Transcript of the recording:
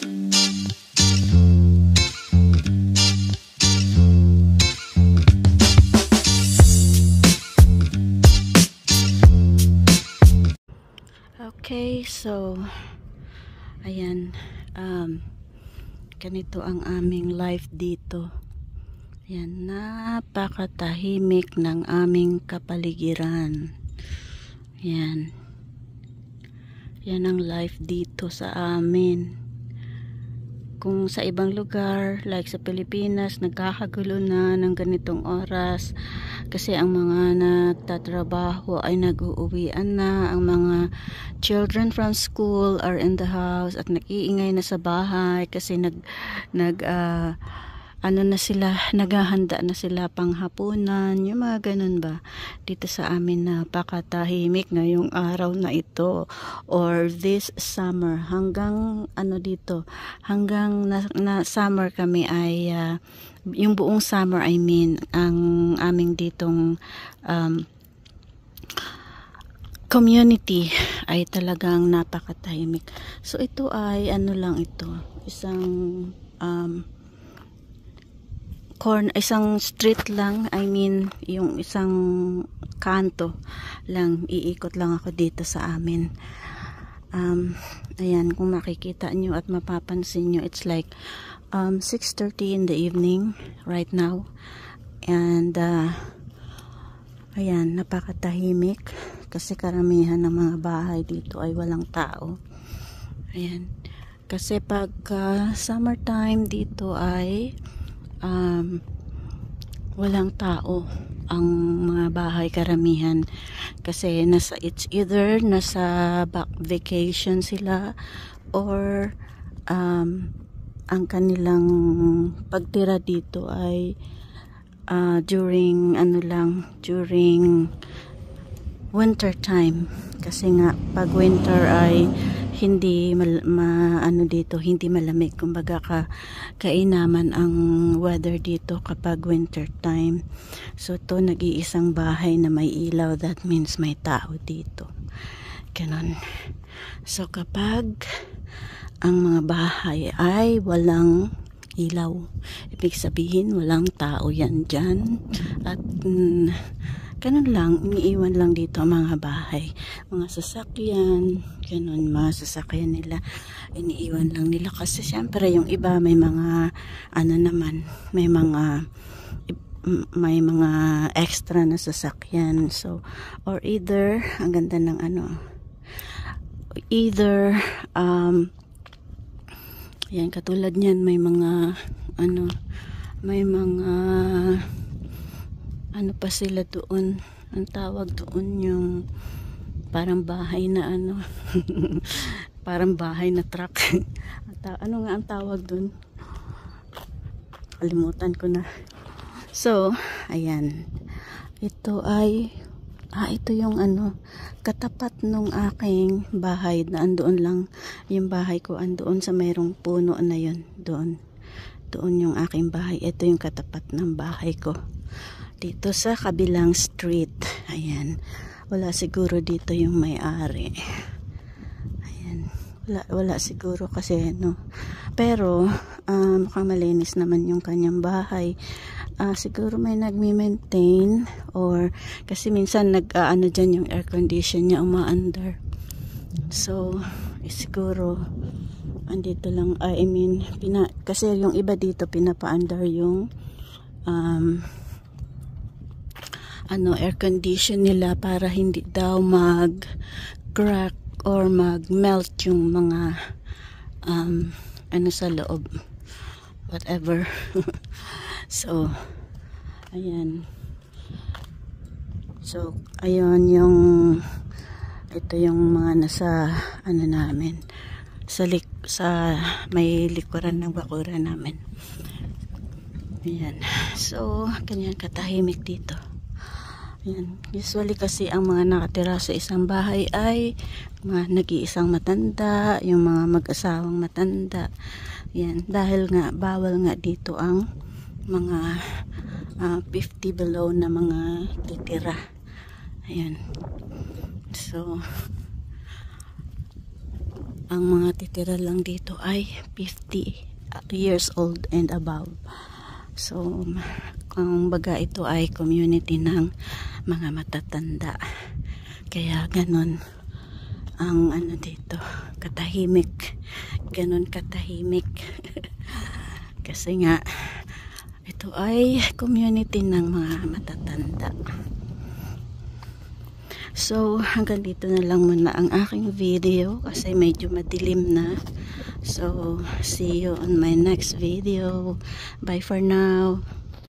Okay, so ayan, ganito ang aming life dito. Ayan, napakatahimik ng aming kapaligiran. Ayan, yan ang life dito sa amin. Kung sa ibang lugar like sa Pilipinas nagkakagulo na ng ganitong oras kasi ang mga nagtatrabaho ay nag-uuwian na, ang mga children from school are in the house at nag-iingay na sa bahay kasi ano na sila, naghahanda na sila panghapunan, yung mga ganun ba. Dito sa amin napakatahimik ngayong araw na ito or this summer hanggang dito, hanggang na summer kami ay yung buong summer, I mean, ang aming ditong community ay talagang napakatahimik. So ito ay isang isang street lang, I mean yung isang kanto lang, iikot lang ako dito sa amin. Ayan, kung makikita nyo at mapapansin nyo, it's like 6:30 in the evening right now, and ayan, napakatahimik kasi karamihan ng mga bahay dito ay walang tao. Ayan, kasi pag summertime dito ay walang tao ang mga bahay karamihan kasi it's either nasa vacation sila or ang kanilang pagtira dito ay during winter time, kasi nga pag winter ay hindi hindi malamig, kumbaga kainaman ang weather dito kapag winter time. So to nag-iisang bahay na may ilaw, that means may tao dito, ganon. So kapag ang mga bahay ay walang ilaw, ibig sabihin walang tao yan dyan, at ganun lang, iniiwan lang dito ang mga bahay, mga sasakyan, ganun, mga sasakyan nila, iniiwan lang nila kasi syempre yung iba may mga may mga extra na sasakyan. So, or either, ang ganda ng yan, katulad niyan, may mga pa sila doon, ang tawag doon, yung parang bahay na parang bahay na truck. Ano nga ang tawag doon, kalimutan ko na. So ayan, ito ay ito yung katapat nung aking bahay na andoon lang yung bahay ko, andoon sa mayroong puno na yun, doon yung aking bahay. Ito yung katapat ng bahay ko dito sa kabilang street. Ayan, wala siguro dito yung may-ari. Ayan, wala siguro kasi pero mukhang malinis naman yung kanyang bahay. Siguro may nagme-maintain, or kasi minsan dyan yung air condition niya umaandar. So siguro andito lang, I mean kasi yung iba dito pinapaandar yung air condition nila para hindi daw mag-crack or mag-melt yung mga sa loob, whatever. So ayan, so ayun ito yung mga nasa namin sa may likuran ng bakuran namin. Ayan, so ganyan katahimik dito. Ayan. Usually kasi ang mga nakatira sa isang bahay ay mga nag-iisang matanda, yung mga mag-asawang matanda. Ayan. Dahil nga bawal nga dito ang mga 50 below na mga titira. Ayan. So ang mga titira lang dito ay 50 years old and above. So, kung baga ito ay community ng mga matatanda. Kaya ganon ang ano dito, katahimik. Ganon katahimik. Kasi nga, ito ay community ng mga matatanda. So, hanggang dito na lang muna ang aking video kasi medyo madilim na. So, see you on my next video. Bye for now.